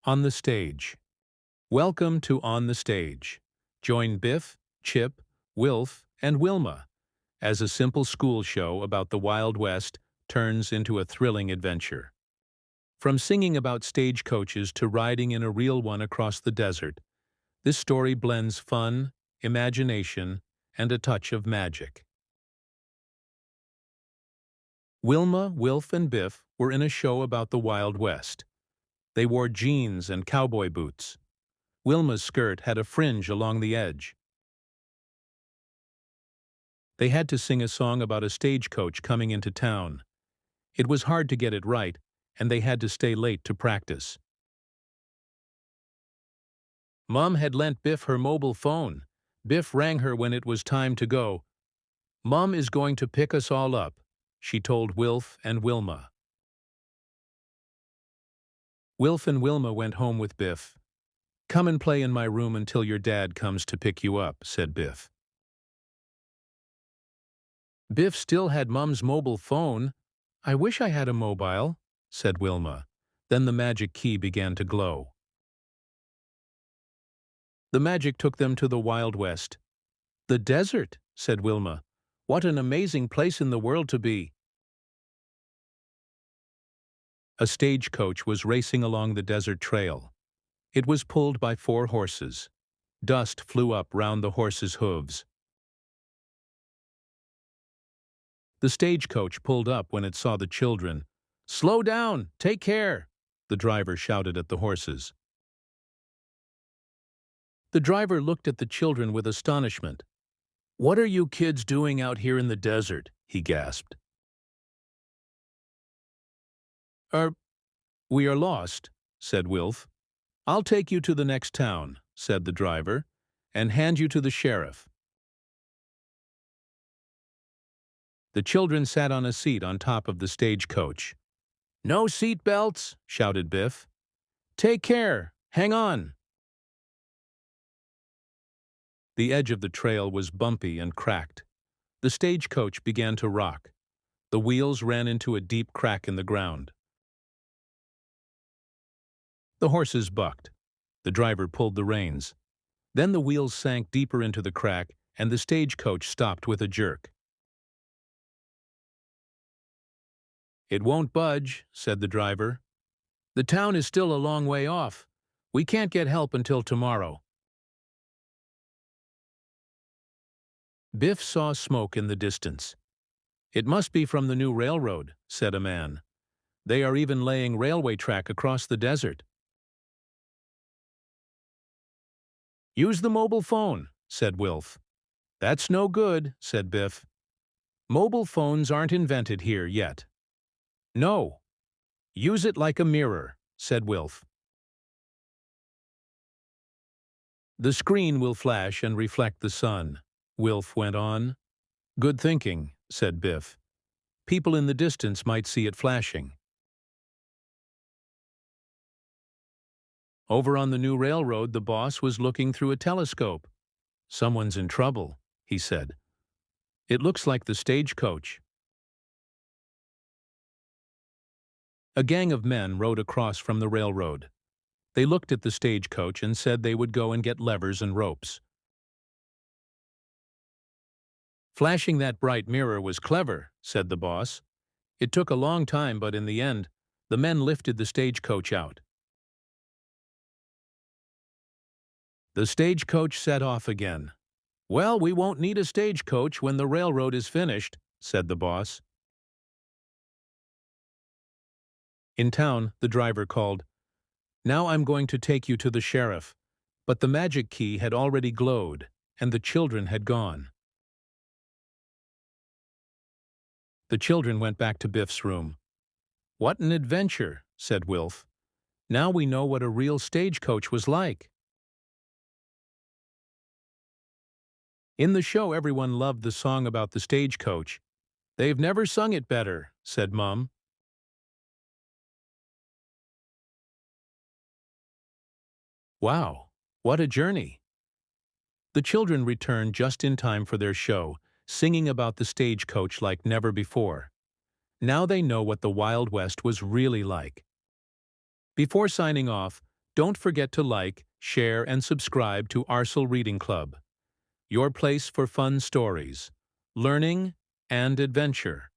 On the Stage. Welcome to On the Stage. Join Biff, Chip, Wilf, and Wilma as a simple school show about the Wild West turns into a thrilling adventure. From singing about stagecoaches to riding in a real one across the desert, this story blends fun, imagination, and a touch of magic. Wilma, Wilf, and Biff were in a show about the Wild West. They wore jeans and cowboy boots. Wilma's skirt had a fringe along the edge. They had to sing a song about a stagecoach coming into town. It was hard to get it right, and they had to stay late to practice. Mom had lent Biff her mobile phone. Biff rang her when it was time to go. "Mom is going to pick us all up," she told Wilf and Wilma. Wilf and Wilma went home with Biff. "Come and play in my room until your dad comes to pick you up," said Biff. Biff still had Mom's mobile phone. "I wish I had a mobile," said Wilma. Then the magic key began to glow. The magic took them to the Wild West. "The desert," said Wilma. "What an amazing place in the world to be." A stagecoach was racing along the desert trail. It was pulled by 4 horses. Dust flew up round the horses' hooves. The stagecoach pulled up when it saw the children. "Slow down! Take care!" the driver shouted at the horses. The driver looked at the children with astonishment. "What are you kids doing out here in the desert?" he gasped. We are lost," said Wilf. "I'll take you to the next town," said the driver, "and hand you to the sheriff." The children sat on a seat on top of the stagecoach. "No seat belts," shouted Biff. "Take care! Hang on!" The edge of the trail was bumpy and cracked. The stagecoach began to rock. The wheels ran into a deep crack in the ground. The horses bucked. The driver pulled the reins. Then the wheels sank deeper into the crack, and the stagecoach stopped with a jerk. "It won't budge," said the driver. "The town is still a long way off. We can't get help until tomorrow." Biff saw smoke in the distance. "It must be from the new railroad," said a man. "They are even laying railway track across the desert." "Use the mobile phone," said Wilf. "That's no good," said Biff. "Mobile phones aren't invented here yet." "No. Use it like a mirror," said Wilf. "The screen will flash and reflect the sun," Wilf went on. "Good thinking," said Biff. "People in the distance might see it flashing." Over on the new railroad, the boss was looking through a telescope. "Someone's in trouble," he said. "It looks like the stagecoach." A gang of men rode across from the railroad. They looked at the stagecoach and said they would go and get levers and ropes. "Flashing that bright mirror was clever," said the boss. "It took a long time, but in the end, the men lifted the stagecoach out." The stagecoach set off again. "Well, we won't need a stagecoach when the railroad is finished," said the boss. In town, the driver called, "Now I'm going to take you to the sheriff." But the magic key had already glowed, and the children had gone. The children went back to Biff's room. "What an adventure," said Wilf. "Now we know what a real stagecoach was like." In the show, everyone loved the song about the stagecoach. "They've never sung it better," said Mom. Wow, what a journey! The children returned just in time for their show, singing about the stagecoach like never before. Now they know what the Wild West was really like. Before signing off, Don't forget to like, share, and subscribe to Arsal Reading Club, your place for fun stories, learning, and adventure.